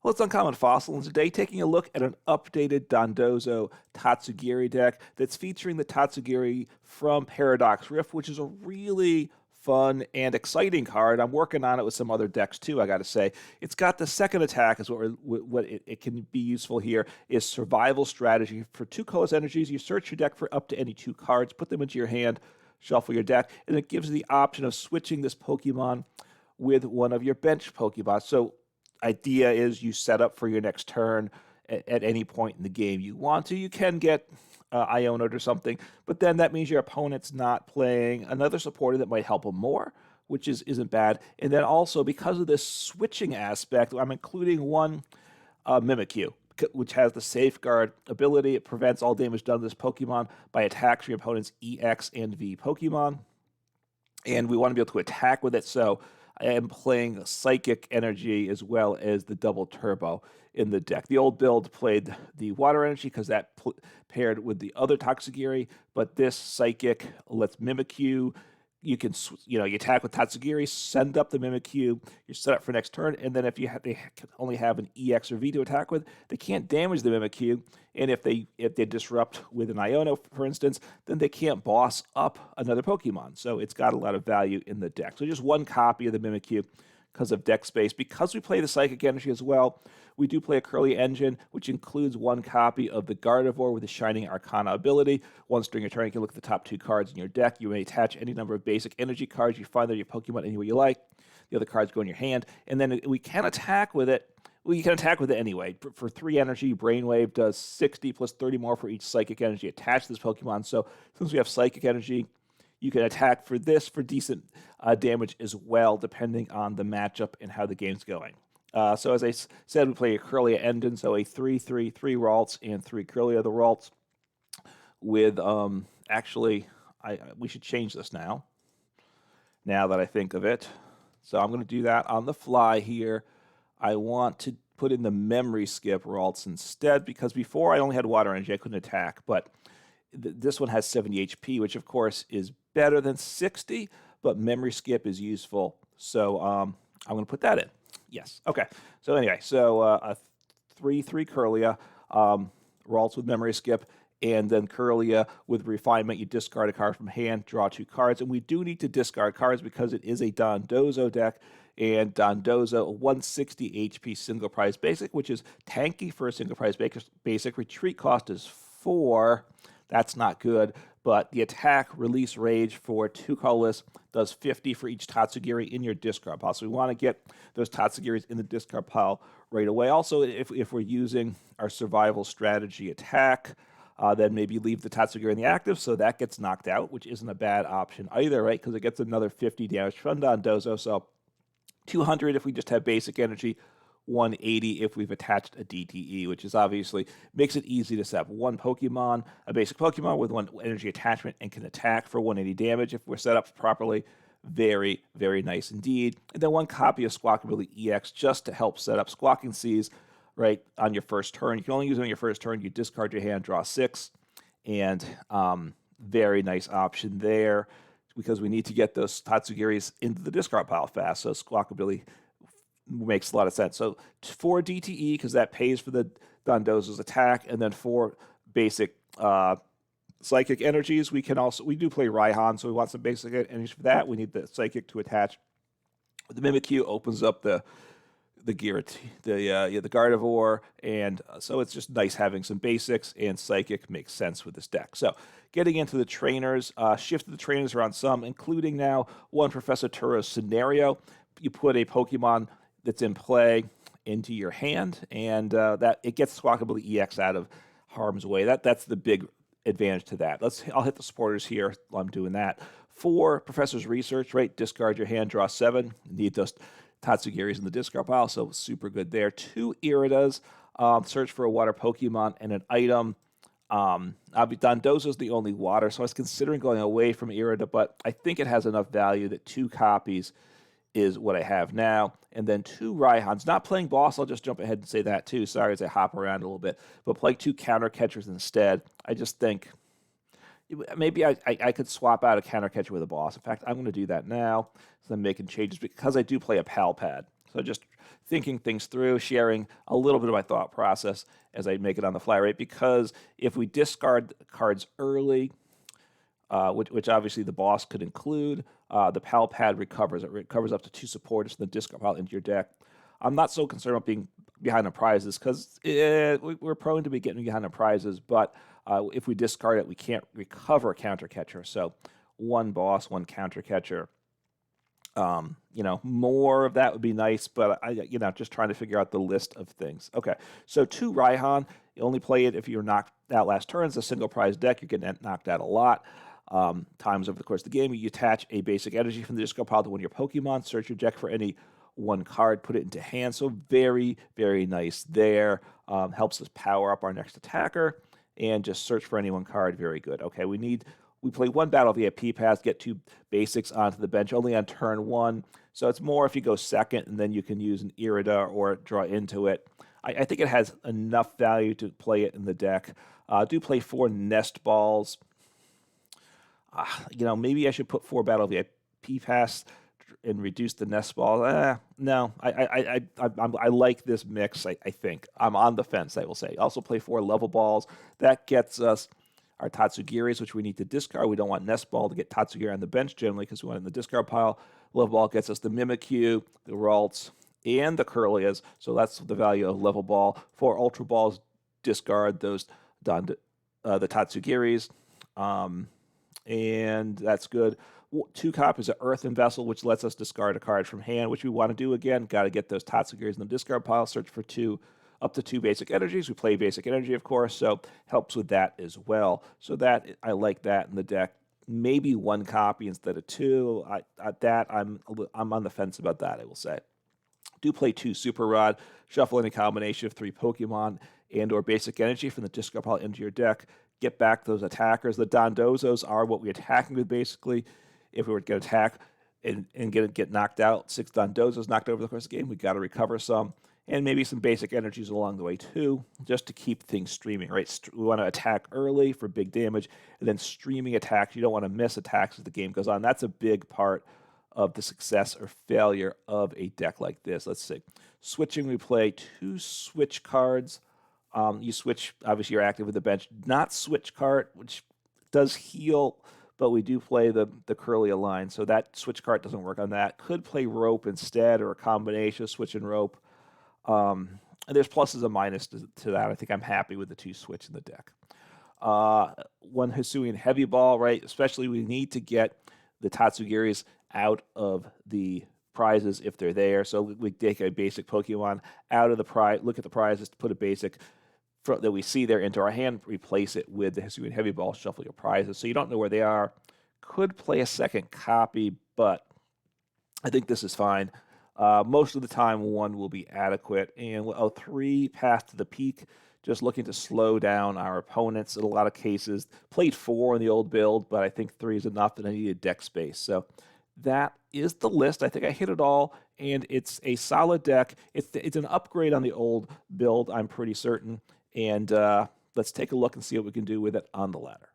Well, it's Uncommon Fossil, and today taking a look at an updated Dondozo Tatsugiri deck that's featuring the Tatsugiri from Paradox Rift, which is a really fun and exciting card. I'm working on it with some other decks too, I gotta say. It's got the second attack is what it can be useful here is survival strategy. For 2 colorless energies, you search your deck for up to any 2 cards, put them into your hand, shuffle your deck, and it gives you the option of switching this Pokemon with one of your bench Pokemon. So idea is you set up for your next turn at any point in the game you want to. You can get Iono'd or something, but then that means your opponent's not playing another supporter that might help them more, which isn't bad. And then also, because of this switching aspect, I'm including one Mimikyu, which has the Safeguard ability. It prevents all damage done to this Pokemon by attacks from your opponent's EX and V Pokemon. And we want to be able to attack with it, so I am playing Psychic Energy as well as the Double Turbo in the deck. The old build played the Water Energy because that paired with the other Tatsugiri, but this Psychic lets Mimikyu. You can, you attack with Tatsugiri, send up the Mimikyu, you're set up for next turn, and then if they only have an EX or V to attack with, they can't damage the Mimikyu, and if they disrupt with an Iono, for instance, then they can't boss up another Pokemon. So it's got a lot of value in the deck. So just one copy of the Mimikyu because of deck space. Because we play the Psychic Energy as well, we do play a Kirlia engine, which includes one copy of the Gardevoir with the Shining Arcana ability. Once during your turn, you can look at the top 2 cards in your deck. You may attach any number of basic energy cards. You find that your Pokemon any way you like. The other cards go in your hand. And then we can attack with it. Well, you can attack with it anyway. For 3 energy, Brainwave does 60 plus 30 more for each Psychic Energy attached to this Pokemon. So since we have Psychic Energy, you can attack for this for decent damage as well, depending on the matchup and how the game's going. So as I said, we play a Kirlia engine, so a 3/3, 3 Ralts, and 3 Kirlia. The Ralts with, actually, we should change this now that I think of it. So I'm going to do that on the fly here. I want to put in the memory skip Ralts instead, because before I only had Water Energy, I couldn't attack, but this one has 70 HP, which of course is better than 60, but memory skip is useful. So I'm going to put that in. Yes. Okay. So anyway, so a 3/3 Kirlia, Ralts with memory skip, and then Kirlia with refinement. You discard a card from hand, draw 2 cards, and we do need to discard cards because it is a Dondozo deck, and Dondozo, a 160 HP single prize basic, which is tanky for a single prize basic. Retreat cost is 4. That's not good, but the attack, release, rage for 2 colorless does 50 for each Tatsugiri in your discard pile. So we want to get those Tatsugiris in the discard pile right away. Also, if we're using our survival strategy attack, then maybe leave the Tatsugiri in the active, so that gets knocked out, which isn't a bad option either, right? Because it gets another 50 damage from Dondozo. So 200 if we just have basic energy, 180 if we've attached a DTE, which is obviously makes it easy to set up one Pokemon, a basic Pokemon with 1 energy attachment, and can attack for 180 damage if we're set up properly. Very, very nice indeed. And then 1 copy of Squawkabilly EX just to help set up Squawking Seas right on your first turn. You can only use it on your first turn. You discard your hand, draw 6, and very nice option there because we need to get those Tatsugiris into the discard pile fast. So Squawkabilly makes a lot of sense. So 4 DTE because that pays for the Dondozo's attack, and then 4 basic psychic energies. We do play Raihan, so we want some basic energies for that. We need the psychic to attach. The Mimikyu opens up the Gardevoir, and so it's just nice having some basics, and psychic makes sense with this deck. So getting into the trainers, shifted the trainers around some, including now 1 Professor Turo's scenario. You put a Pokemon that's in play into your hand, and that it gets Squawkabilly EX out of harm's way. That's the big advantage to that. I'll hit the supporters here while I'm doing that. 4 Professor's Research, right? Discard your hand, draw 7. Need those Tatsugiris in the discard pile, so super good there. 2 Iridas, search for a water Pokemon and an item. Dondozo is the only water, so I was considering going away from Irida, but I think it has enough value that 2 copies is what I have now. And then 2 Raihans. Not playing boss, I'll just jump ahead and say that too. Sorry as I hop around a little bit. But play 2 counter catchers instead. I just think maybe I could swap out a counter catcher with a boss. In fact, I'm going to do that now. So I'm making changes because I do play a Pal Pad. So just thinking things through, sharing a little bit of my thought process as I make it on the fly, right? Because if we discard cards early, which obviously the boss could include, the Pal Pad recovers. It recovers up to 2 supporters from the discard pile into your deck. I'm not so concerned about being behind on prizes because we're prone to be getting behind on prizes, but if we discard it, we can't recover a Counter Catcher. So 1 boss, 1 Counter Catcher. More of that would be nice, but just trying to figure out the list of things. Okay, so 2 Raihan, you only play it if you're knocked out last turn. It's a single prize deck. You're getting knocked out a lot. Times over the course of the game, you attach a basic energy from the discard pile to one of your Pokemon, search your deck for any 1 card, put it into hand. So very, very nice there. Helps us power up our next attacker and just search for any 1 card. Very good. Okay, we play 1 Battle VIP Pass, get 2 basics onto the bench only on turn 1. So it's more if you go second and then you can use an Irida or draw into it. I think it has enough value to play it in the deck. Do play 4 Nest Balls. Maybe I should put 4 Battle VIP Pass and reduce the Nest Ball. No, I like this mix. I think I'm on the fence. I will say. Also play 4 Level Balls. That gets us our Tatsugiris, which we need to discard. We don't want Nest Ball to get Tatsugiri on the bench generally because we want it in the discard pile. Level Ball gets us the Mimikyu, the Ralts, and the Kirlias. So that's the value of Level Ball. 4 Ultra Balls, discard those the Tatsugiris. And that's good. 2 copies of Earthen Vessel, which lets us discard a card from hand, which we want to do again. Got to get those Tatsugiris in the discard pile. Search for up to 2 basic energies. We play basic energy, of course, so helps with that as well. So that I like that in the deck. Maybe 1 copy instead of 2. I'm on the fence about that. I will say. Do play 2 Super Rod. Shuffle in a combination of 3 Pokemon and/or basic energy from the discard pile into your deck. Get back those attackers. The Dondozos are what we're attacking with, basically. If we were to attack and get knocked out, 6 Dondozos knocked over the course of the game, we got to recover some. And maybe some basic energies along the way, too, just to keep things streaming, right? We want to attack early for big damage, and then streaming attacks. You don't want to miss attacks as the game goes on. That's a big part of the success or failure of a deck like this. Let's see. Switching, we play 2 switch cards. You switch, obviously you're active with the bench. Not switch card, which does heal, but we do play the Kirlia line, so that switch card doesn't work on that. Could play rope instead, or a combination of switch and rope. And there's pluses and minuses to that. I think I'm happy with the 2 switch in the deck. 1 Hisuian heavy ball, right? Especially we need to get the Tatsugiris out of the prizes if they're there. So we take a basic Pokemon out of the prize, look at the prizes, put a basic that we see there into our hand, replace it with the Hisuian heavy ball, shuffle your prizes. So you don't know where they are. Could play a second copy, but I think this is fine. Most of the time, 1 will be adequate. And 3 Path to the Peak, just looking to slow down our opponents in a lot of cases. Played 4 in the old build, but I think 3 is enough, and I needed deck space. So that is the list. I think I hit it all, and it's a solid deck. It's an upgrade on the old build, I'm pretty certain. And let's take a look and see what we can do with it on the ladder.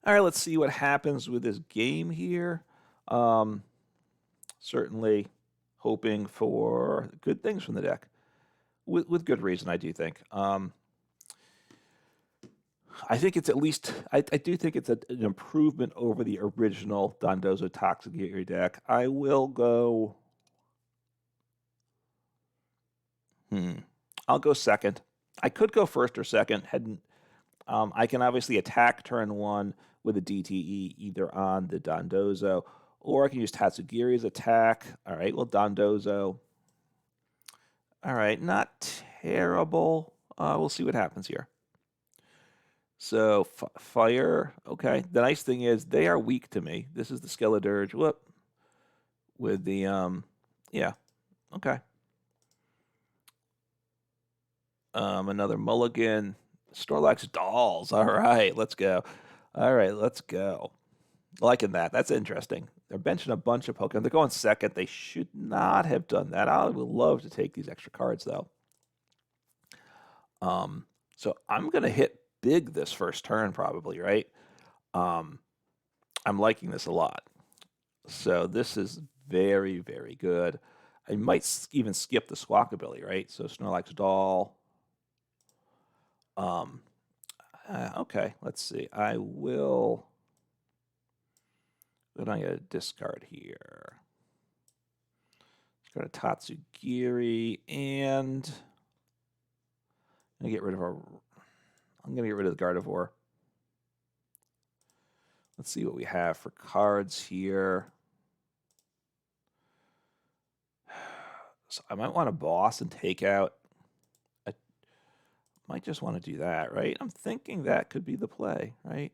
All right, let's see what happens with this game here. Certainly hoping for good things from the deck, with good reason, I do think. I think it's at least, I do think it's an improvement over the original Dondozo Tatsugiri deck. I will go, I'll go second. I could go first or second. I can obviously attack turn 1 with a DTE either on the Dondozo, or I can use Tatsugiri's attack. All right, well, Dondozo. All right, not terrible. We'll see what happens here. So, fire. Okay, the nice thing is they are weak to me. This is the Skeledirge. Whoop. With the, yeah. Okay. Another mulligan. Snorlax Dolls. All right, let's go. All right, let's go. Liking that. That's interesting. They're benching a bunch of Pokemon. They're going second. They should not have done that. I would love to take these extra cards, though. So I'm going to hit big this first turn, probably, right? I'm liking this a lot. So this is very, very good. I might even skip the Squawkabilly, right? So Snorlax Doll. Okay, let's see. I will. Then I got to discard here. Let's go to Tatsugiri, and I'm gonna get rid of our. I'm gonna get rid of the Gardevoir. Let's see what we have for cards here. So I might want to boss and take out. I might just want to do that, right? I'm thinking that could be the play, right?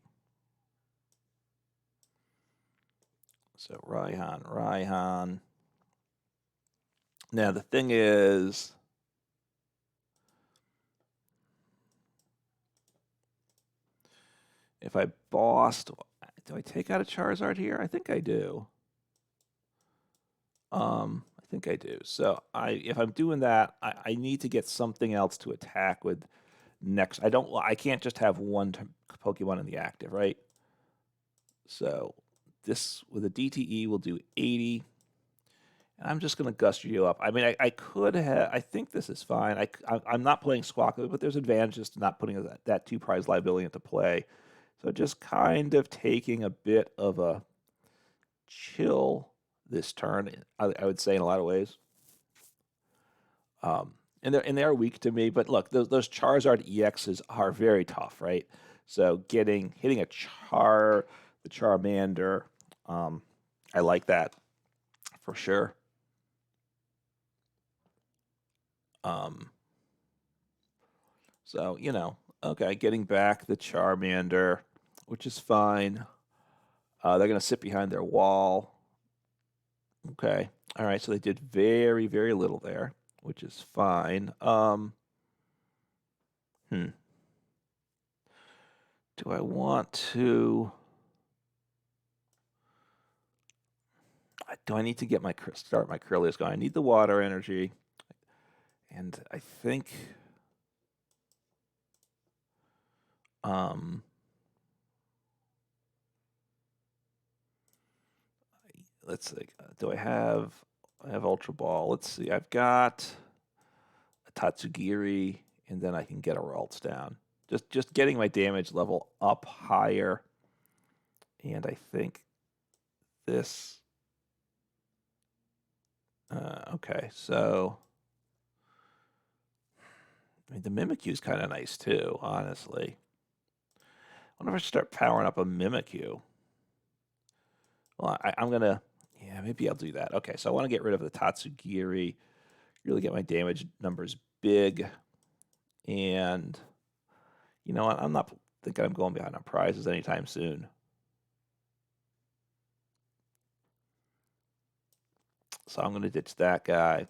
So Raihan. Now the thing is, if I bossed, do I take out a Charizard here? I think I do. I think I do. So if I'm doing that, I need to get something else to attack with next. I can't just have one Pokemon in the active, right? So this with a DTE will do 80. And I'm just going to gust you up. I mean, I could have. I think this is fine. I'm not playing Squawkabilly, but there's advantages to not putting that 2-prize liability into play. So just kind of taking a bit of a chill this turn, I would say, in a lot of ways. And they're weak to me, but look, those Charizard EXs are very tough, right? So hitting a the Charmander, I like that for sure. So okay, getting back the Charmander, which is fine. They're gonna sit behind their wall. Okay. All right. So they did very, very little there, which is fine. Do I want to? Do I need to get start my Kirlias going? I need the water energy, and I think. Let's see. Do I have Ultra Ball? Let's see. I've got a Tatsugiri, and then I can get a Ralts down. Just getting my damage level up higher, and I think this. Okay, so I mean the Mimikyu is kind of nice too, honestly. I wonder if I should start powering up a Mimikyu. Well, I'm gonna. Yeah, maybe I'll do that. Okay, so I want to get rid of the Tatsugiri, really get my damage numbers big, and you know what? I'm not thinking I'm going behind on prizes anytime soon. So I'm going to ditch that guy. I'm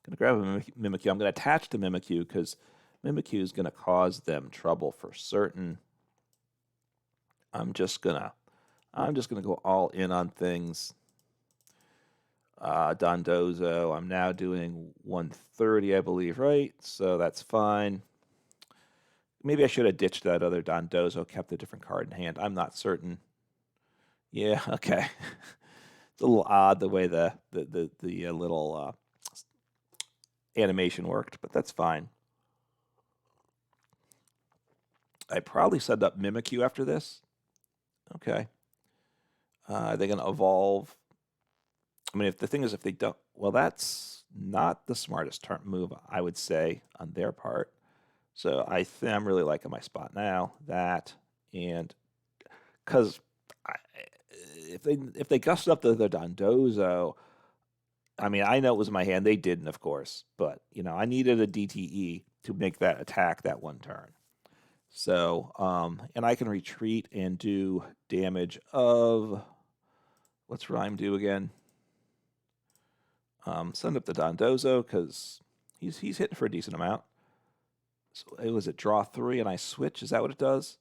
going to grab a Mimikyu. I'm going to attach to Mimikyu because Mimikyu is going to cause them trouble for certain. I'm just gonna go all in on things. Dondozo, I'm now doing 130, I believe, right? So that's fine. Maybe I should have ditched that other Dondozo, kept a different card in hand. I'm not certain. Yeah, okay. It's a little odd the way the little animation worked, but that's fine. I probably set up Mimikyu after this. Okay. They're going to evolve. I mean, if they don't, well, that's not the smartest move, I would say, on their part. So I'm really liking my spot now. That, and because if they gusted up the Dondozo, I mean, I know it was in my hand. They didn't, of course, but I needed a DTE to make that attack that one turn. So, and I can retreat and do damage of what's Rhyme do again? Send up the Dondozo because he's hitting for a decent amount. So it was draw 3 and I switch. Is that what it does?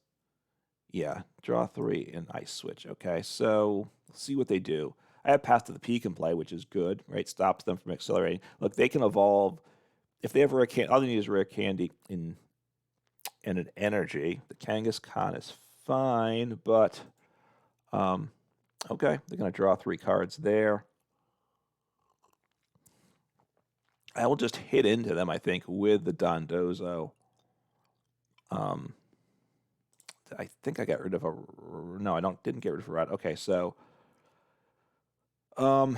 Yeah, draw 3 and I switch. Okay, so let's see what they do. I have Path to the Peak in play, which is good, right? Stops them from accelerating. Look, they can evolve. If they have rare candy, all they need is rare candy and an energy. The Kangaskhan is fine, but okay, they're going to draw 3 cards there. I will just hit into them, I think, with the Dondozo. I think I got rid of a... No, didn't get rid of a Rod. Okay, so... do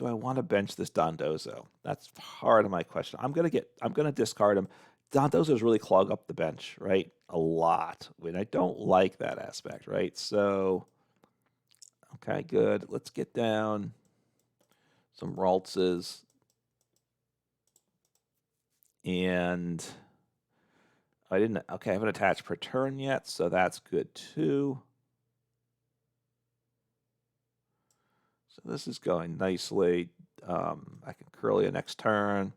I want to bench this Dondozo? That's part of my question. I'm gonna discard him. Dondozos really clog up the bench, right? A lot. And I don't like that aspect, right? So, okay, good. Let's get down some Raltses. And I haven't attached per turn yet, so that's good too. So this is going nicely. I can Kirlia next turn.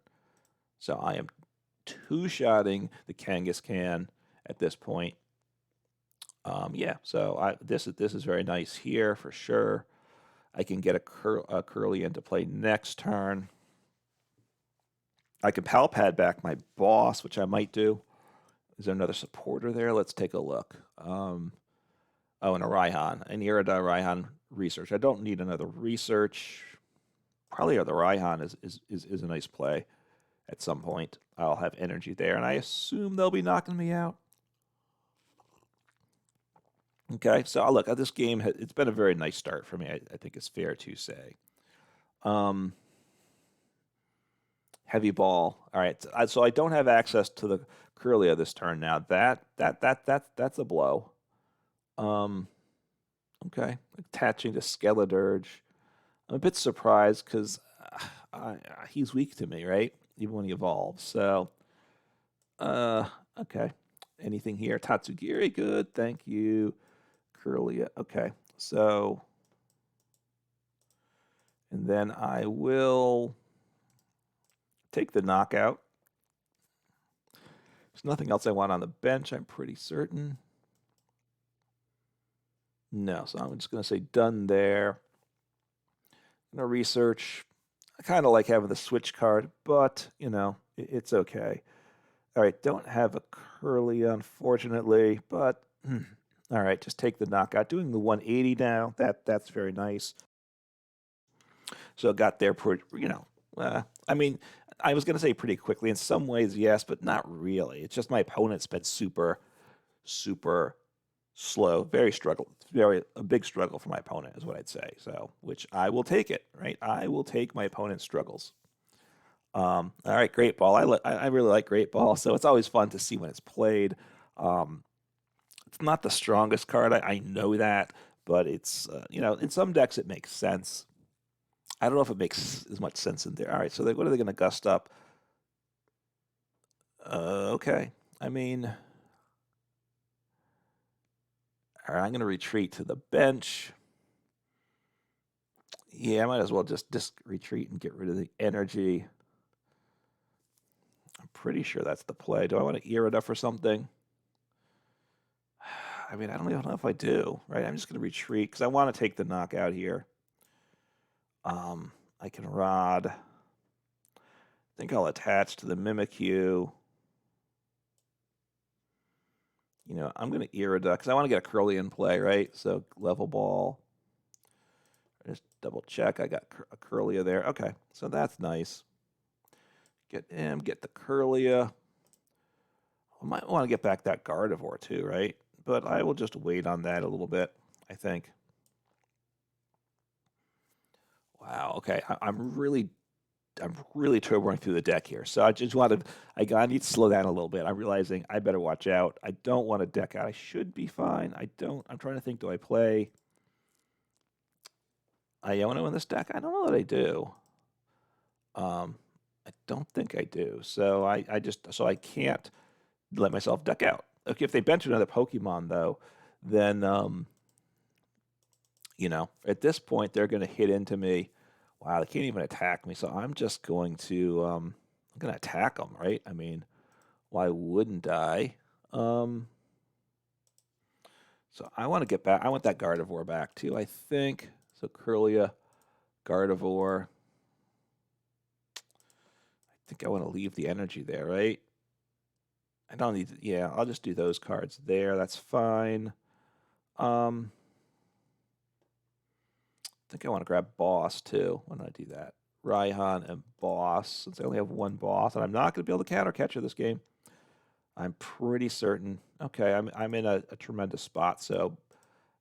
So I am two-shotting the Kangaskhan at this point. Yeah, so this is very nice here for sure. I can get a Kirlia into play next turn. I can Pal Pad back my boss, which I might do. Is there another supporter there? Let's take a look. Oh, and a Raihan, an Irida Raihan research. I don't need another research. Probably the Raihan is a nice play at some point. I'll have energy there, and I assume they'll be knocking me out. Okay, so look, this game, it's been a very nice start for me, I think it's fair to say. Heavy ball. All right, so I don't have access to the Kirlia this turn now. That's a blow. Okay, attaching to Skeledirge. I'm a bit surprised because he's weak to me, right? Even when he evolves. So, okay. Anything here? Tatsugiri, good. Thank you. Kirlia. Okay, so, and then I will take the knockout. There's nothing else I want on the bench, I'm pretty certain. No, so I'm just going to say done there. I'm going to research. I kind of like having the switch card, but, it's okay. All right, don't have a Kirlia, unfortunately, but all right, just take the knockout. Doing the 180 now, that's very nice. So got there, I mean, I was going to say pretty quickly. In some ways, yes, but not really. It's just my opponent's been super, super slow, a big struggle for my opponent is what I'd say. So, which I will take it, right? I will take my opponent's struggles. All right, Great Ball. I really like Great Ball, so it's always fun to see when it's played. It's not the strongest card, I know that, but it's, in some decks it makes sense. I don't know if it makes as much sense in there. All right, so what are they going to gust up? Okay. I mean, all right, I'm going to retreat to the bench. Yeah, I might as well just retreat and get rid of the energy. I'm pretty sure that's the play. Do I want to Irida for something? I mean, I don't even know if I do, right? I'm just going to retreat because I want to take the knockout here. I can Rod. I think I'll attach to the Mimikyu. I'm going to Irida because I want to get a Kirlia in play, right? So Level Ball. Just double check. I got a Kirlia there. Okay, so that's nice. Get him, get the Kirlia. I might want to get back that Gardevoir too, right? But I will just wait on that a little bit, I think. Wow, okay. I'm really turboing through the deck here. So I need to slow down a little bit. I'm realizing I better watch out. I don't want to deck out. I should be fine. I'm trying to think, do I play Iono in this deck? I don't know that I do. I don't think I do. So I can't let myself deck out. Okay, if they bench another Pokemon though, then at this point they're going to hit into me. Wow, they can't even attack me. So I'm just going to I'm going to attack them, right? I mean, why wouldn't I? So I want to get back. I want that Gardevoir back too, I think. So Kirlia, Gardevoir. I think I want to leave the energy there, right? I don't need to, yeah, I'll just do those cards there. That's fine. I think I want to grab Boss too when I do that. Raihan and Boss, since I only have one Boss, and I'm not going to be able to Counter Catcher this game. I'm pretty certain. Okay, I'm in a tremendous spot, so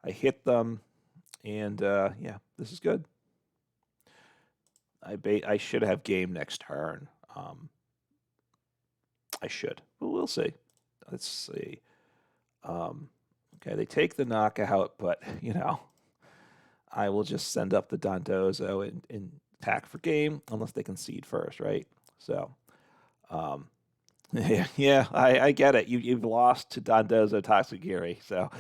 I hit them, and yeah, this is good. I should have game next turn. I should, but we'll see. Let's see. Okay, they take the knockout, but you know, I will just send up the Dondozo and attack for game unless they concede first, right? So, yeah, I get it. You've lost to Dondozo Tatsugiri, so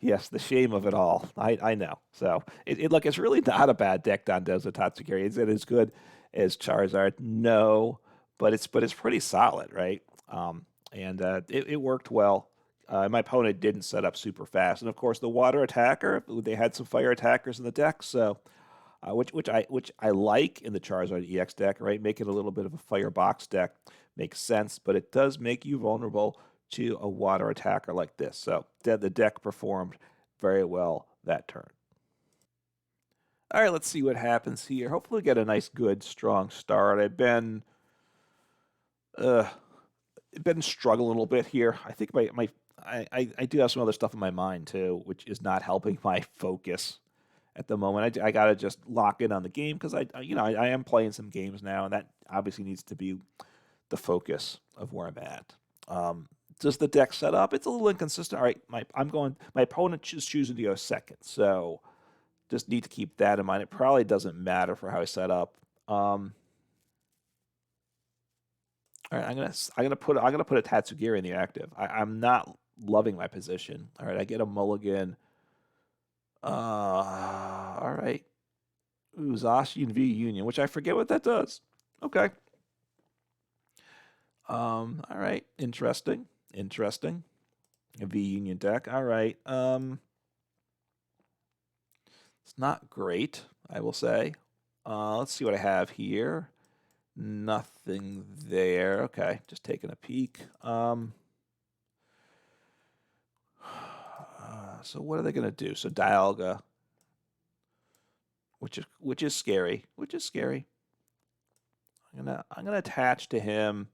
yes, the shame of it all. I know. So look, it's really not a bad deck, Dondozo Tatsugiri. Is it as good as Charizard? No, but it's pretty solid, right? And it worked well. My opponent didn't set up super fast, and of course the water attacker. They had some fire attackers in the deck, so which I like in the Charizard EX deck, right? Make it a little bit of a firebox deck makes sense, but it does make you vulnerable to a water attacker like this. So the deck performed very well that turn. All right, let's see what happens here. Hopefully, we get a nice, good, strong start. I've been struggling a little bit here. I think I do have some other stuff in my mind too, which is not helping my focus at the moment. I got to just lock in on the game because I am playing some games now, and that obviously needs to be the focus of where I'm at. Does the deck set up? It's a little inconsistent. All right, my opponent is choosing to go second, so just need to keep that in mind. It probably doesn't matter for how I set up. All right, I'm gonna put a Tatsugiri in the active. I'm not loving my position. All right, I get a mulligan. All right. Ooh, Zacian V Union, which I forget what that does. Okay. All right. Interesting. A V Union deck. All right. It's not great, I will say. Let's see what I have here. Nothing there. Okay, just taking a peek. So what are they going to do? So Dialga, which is scary. I'm gonna attach to him.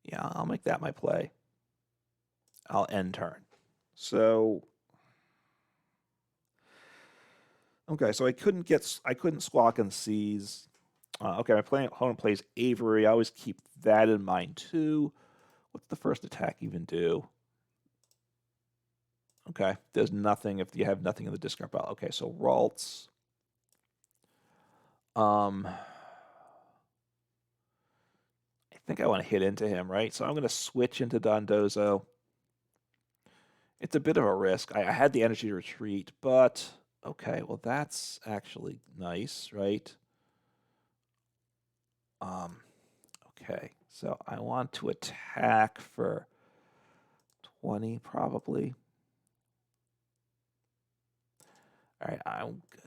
Yeah, I'll make that my play. I'll end turn. So okay, so I couldn't squawk and seize. Okay, my opponent plays Avery. I always keep that in mind too. What's the first attack even do? Okay, there's nothing if you have nothing in the discard pile. Okay, so Ralts. I think I want to hit into him, right? So I'm going to switch into Dondozo. It's a bit of a risk. I had the energy to retreat, but okay, well that's actually nice, right? Okay, so I want to attack for 20 probably. All right,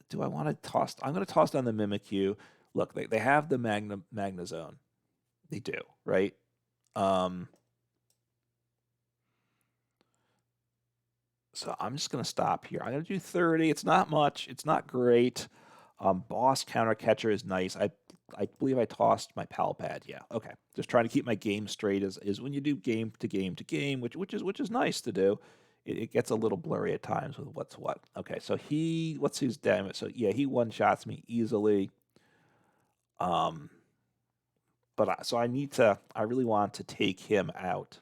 do I want to toss? I'm going to toss down the Mimikyu. Look, they have the Magnezone. They do, right? So I'm just going to stop here. I'm going to do 30. It's not much. It's not great. Boss Counter Catcher is nice. I believe I tossed my Pal Pad. Yeah, okay. Just trying to keep my game straight is when you do game to game, which is nice to do. It gets a little blurry at times with what's what. Okay, so what's his damage? So yeah, he one shots me easily. But so I really want to take him out.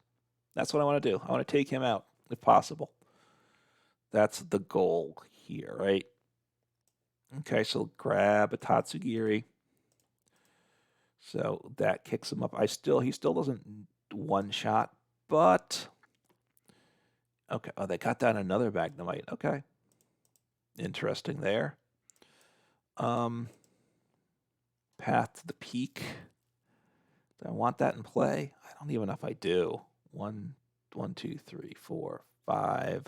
That's what I want to do. I want to take him out if possible. That's the goal here, right? Okay, so grab a Tatsugiri. So that kicks him up. He still doesn't one shot, but okay. Oh, they got down another Magnemite. Okay. Interesting there. Path to the Peak. Do I want that in play? I don't even know if I do. 1, 2, 3, 4, 5.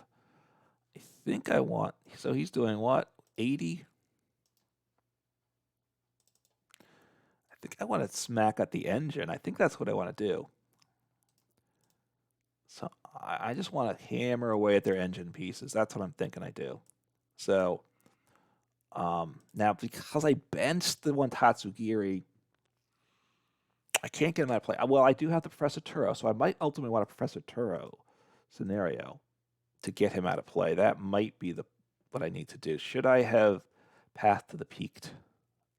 I think I want. So he's doing what? 80. I think I want to smack at the engine. I think that's what I want to do. So I just want to hammer away at their engine pieces. That's what I'm thinking I do. So Now, because I benched the one Tatsugiri, I can't get him out of play. Well, I do have the Professor Turo, so I might ultimately want a Professor Turo scenario to get him out of play. That might be what I need to do. Should I have Path to the Peaked?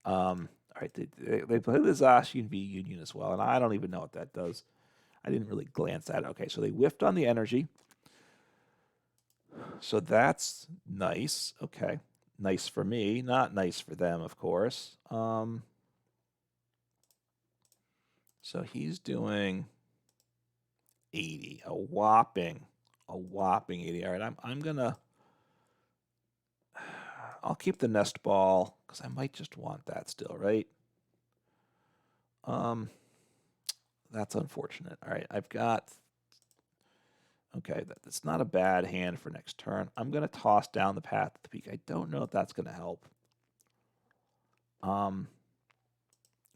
All right, they play the Zacian V Union as well, and I don't even know what that does. I didn't really glance at it. Okay, so they whiffed on the energy. So that's nice. Okay. Nice for me, not nice for them, of course. So he's doing 80, a whopping 80. All right, I'm gonna, I'll keep the Nest Ball because I might just want that still, right? That's unfortunate. All right, I've got, okay, that's not a bad hand for next turn. I'm gonna toss down the Path to the Peak. I don't know if that's gonna help.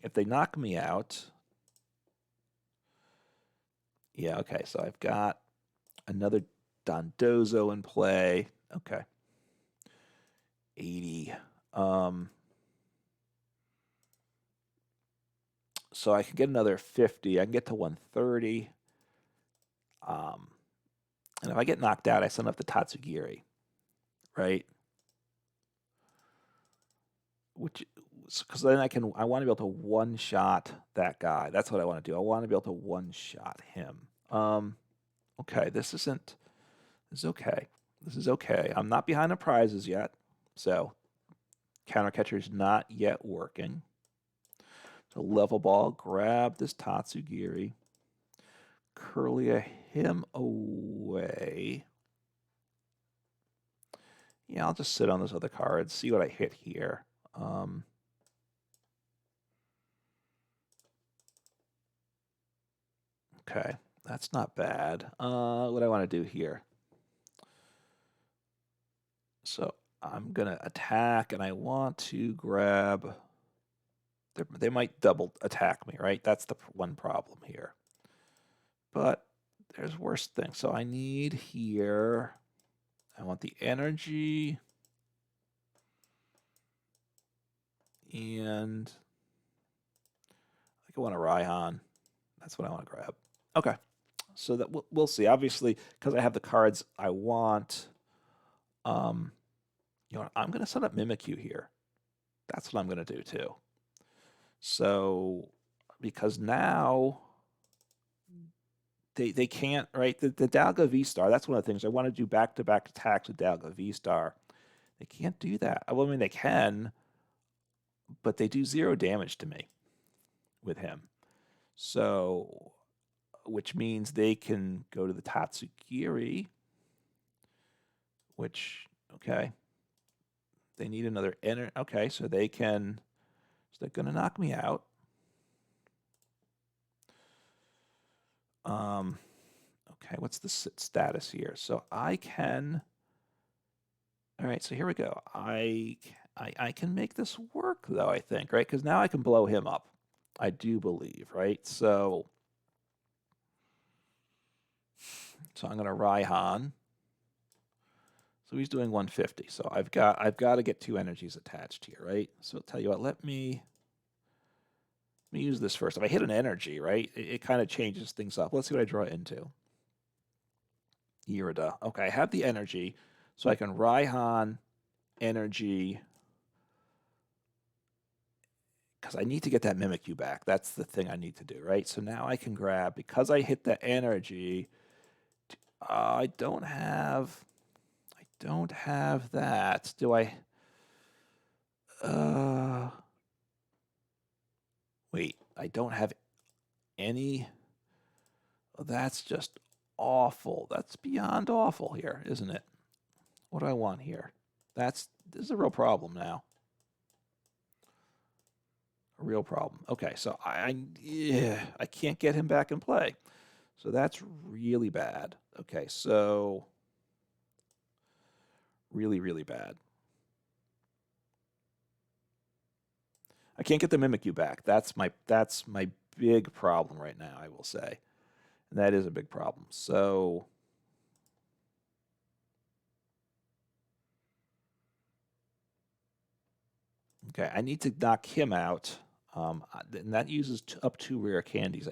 If they knock me out, yeah, okay, so I've got another Dondozo in play. Okay. 80. So I can get another 50. I can get to 130. And if I get knocked out, I send up the Tatsugiri, right? Which, because then I want to be able to one-shot that guy. That's what I want to do. I want to be able to one-shot him. Okay, this is okay. This is okay. I'm not behind the prizes yet, so Counter Catcher is not yet working. So Level Ball, grab this Tatsugiri, Kirlia him away. Yeah, I'll just sit on those other cards, see what I hit here. Okay, that's not bad. What do I want to do here? So I'm going to attack, and I want to grab... They might double attack me, right? That's the one problem here. But there's worse things. So I need here... I want the energy... And I think I want a Raihan. That's what I want to grab. Okay. So that we'll see. Obviously, because I have the cards I want, you know, I'm going to set up Mimikyu here. That's what I'm going to do too. So because now they can't, right? The Dialga VSTAR, that's one of the things. I want to do back-to-back attacks with Dialga VSTAR. They can't do that. Well, I mean, they can, but they do 0 damage to me with him. So, which means they can go to the Tatsugiri, which, okay, they need another energy. Okay, so they can, so they're going to knock me out. Okay, what's the status here? So I can, all right, so here we go. I can make this work, though, I think, right? Because now I can blow him up. I do believe, right? So I'm going to Raihan. So he's doing 150. So I've got to get 2 energies attached here, right? So I'll tell you what, let me use this first. If I hit an energy, right, it kind of changes things up. Let's see what I draw into. Irida. Okay, I have the energy, so I can Raihan energy because I need to get that Mimikyu back. That's the thing I need to do, right? So now I can grab, because I hit the energy, I don't have that. Do I? Wait, I don't have any. Oh, that's just awful. That's beyond awful here, isn't it? What do I want here? This is a real problem now. A real problem. Okay, so I can't get him back in play. So that's really bad. Okay, so really, really bad. I can't get the Mimikyu back. That's my big problem right now, I will say. And that is a big problem. So Okay, I need to knock him out. And that uses up 2 rare candies.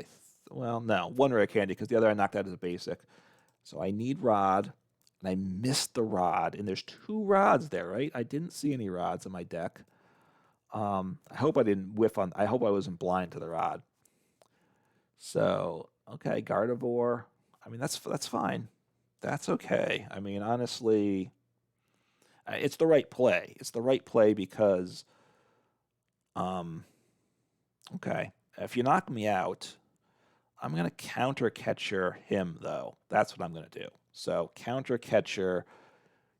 Well, no, 1 rare candy because the other I knocked out as a basic. So I need Rod, and I missed the Rod. And there's 2 Rods there, right? I didn't see any Rods in my deck. I hope I didn't whiff on. I hope I wasn't blind to the Rod. So okay, Gardevoir. I mean that's fine. That's okay. I mean honestly, it's the right play. It's the right play because, okay, if you knock me out, I'm gonna Counter Catcher him though. That's what I'm gonna do. So Counter Catcher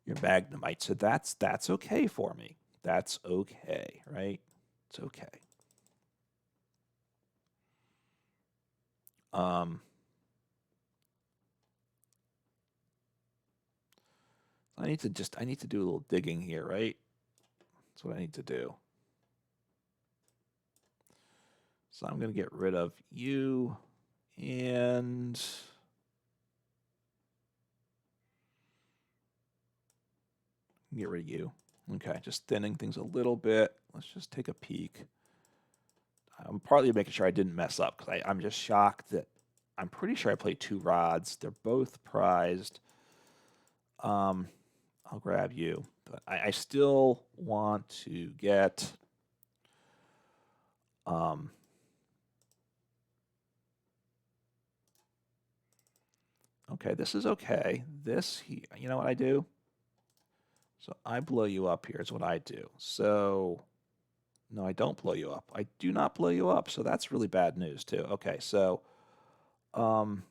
your Magnemite. So that's okay for me. That's okay, right? It's okay. I need to do a little digging here, right? That's what I need to do. So I'm going to get rid of you and get rid of you. Okay, just thinning things a little bit. Let's just take a peek. I'm partly making sure I didn't mess up because I'm just shocked that I'm pretty sure I played 2 Rods. They're both prized. I'll grab you, but I still want to get okay, this is okay. This here, you know what I do? So I blow you up here is what I do. So no, I don't blow you up. I do not blow you up. So that's really bad news too. Okay, so I'm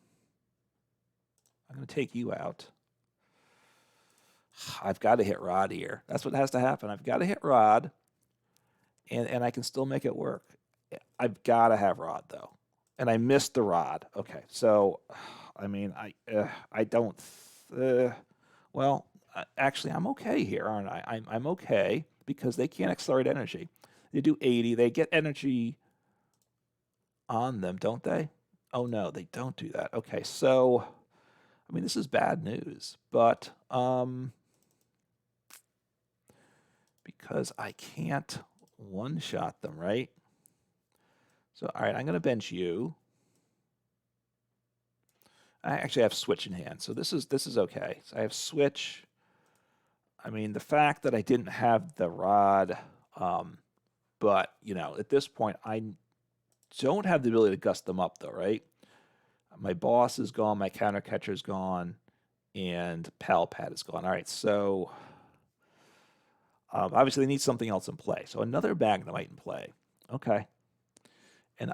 going to take you out. I've got to hit Rod here. That's what has to happen. I've got to hit Rod, and I can still make it work. I've got to have Rod though, and I missed the Rod. Okay, so I mean I don't. Well, actually, I'm okay here, aren't I? I'm okay because they can't accelerate energy. They do 80. They get energy on them, don't they? Oh no, they don't do that. Okay, so I mean this is bad news, but because I can't one-shot them, right? So all right, I'm gonna bench you. I actually have Switch in hand, so this is okay. So I have Switch. I mean, the fact that I didn't have the Rod, but you know, at this point, I don't have the ability to gust them up, though, right? My boss is gone, my Counter Catcher is gone, and Pal Pad is gone. All right, so obviously, they need something else in play. So another Magnemite in play. Okay, and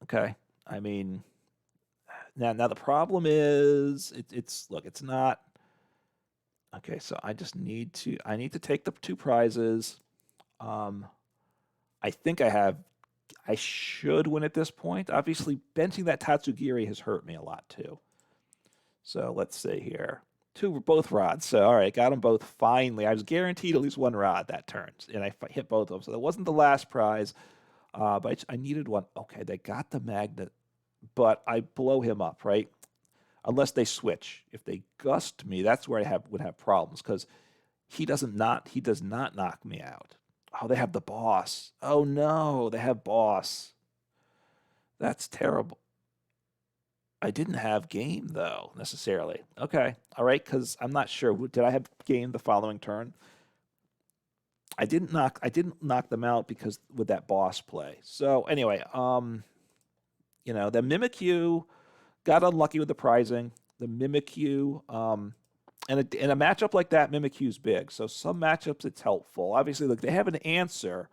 okay. I mean. Now the problem is it's look, it's not okay, so I need to take the 2 prizes. I think I should win at this point. Obviously, benching that Tatsugiri has hurt me a lot too. So let's see here. 2 both Rods. So all right, got them both finally. I was guaranteed at least 1 Rod that turns, and I hit both of them. So that wasn't the last prize, but I needed one. Okay, they got the magnet. But I blow him up, right? Unless they switch. If they gust me, that's where I would have problems because he does not knock me out. Oh, they have the boss. Oh no, they have boss. That's terrible. I didn't have game though necessarily. Okay, all right, because I'm not sure. Did I have game the following turn? I didn't knock them out because with that boss play. So anyway, you know, the Mimikyu got unlucky with the prizing. The Mimikyu, in a matchup like that, Mimikyu's big. So some matchups it's helpful. Obviously, look, they have an answer,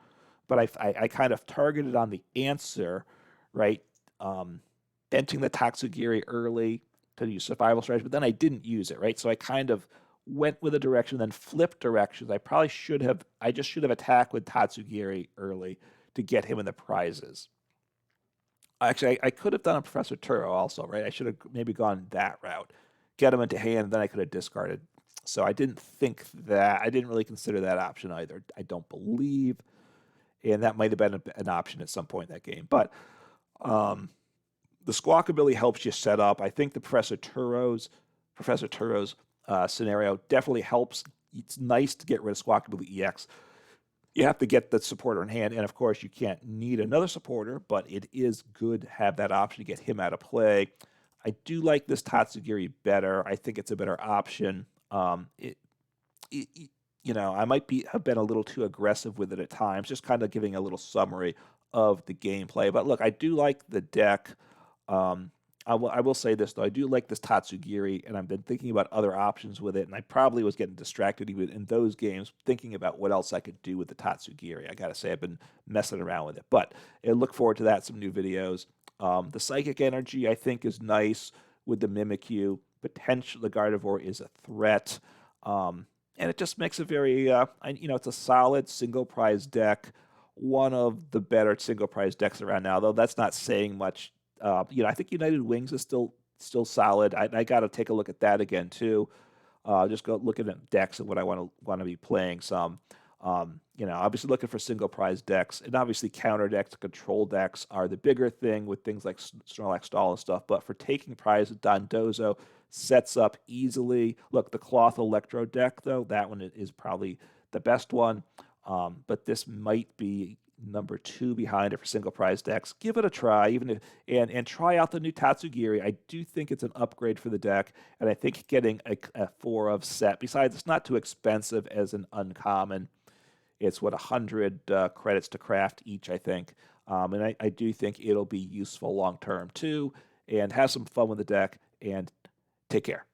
but I kind of targeted on the answer, right? Benching the Tatsugiri early to use survival strategy, but then I didn't use it, right? So I kind of went with a direction, then flipped directions. I just should have attacked with Tatsugiri early to get him in the prizes. Actually, I could have done a Professor Turo also, right? I should have maybe gone that route, get him into hand, and then I could have discarded. So I didn't think that. I didn't really consider that option either. I don't believe, and that might have been an option at some point in that game. But the Squawkabilly helps you set up. I think the Professor Turo's scenario definitely helps. It's nice to get rid of Squawkabilly EX You have to get the supporter in hand, and of course, you can't need another supporter, but it is good to have that option to get him out of play. I do like this Tatsugiri better. I think it's a better option. It, I might have been a little too aggressive with it at times, just kind of giving a little summary of the gameplay. But look, I do like the deck. I will say this, though. I do like this Tatsugiri, and I've been thinking about other options with it, and I probably was getting distracted even in those games, thinking about what else I could do with the Tatsugiri. I got to say, I've been messing around with it. But I look forward to that, some new videos. The Psychic Energy, I think, is nice with the Mimikyu. Potentially, the Gardevoir is a threat. And it just makes a very, it's a solid single prize deck. One of the better single prize decks around now, though that's not saying much. I think United Wings is still solid. I got to take a look at that again too. Just go looking at decks and what I want to be playing some. Obviously looking for single prize decks, and obviously counter decks, control decks are the bigger thing with things like Snorlax Stall and stuff. But for taking prizes, Dondozo sets up easily. Look, the Cloth Electro deck, though, that one is probably the best one. But this might be number 2 behind it for single prize decks. Give it a try, and try out the new Tatsugiri. I do think it's an upgrade for the deck, and I think getting a 4 of set. Besides, it's not too expensive as an uncommon. It's 100 credits to craft each, I think. And I do think it'll be useful long term too. And have some fun with the deck, and take care.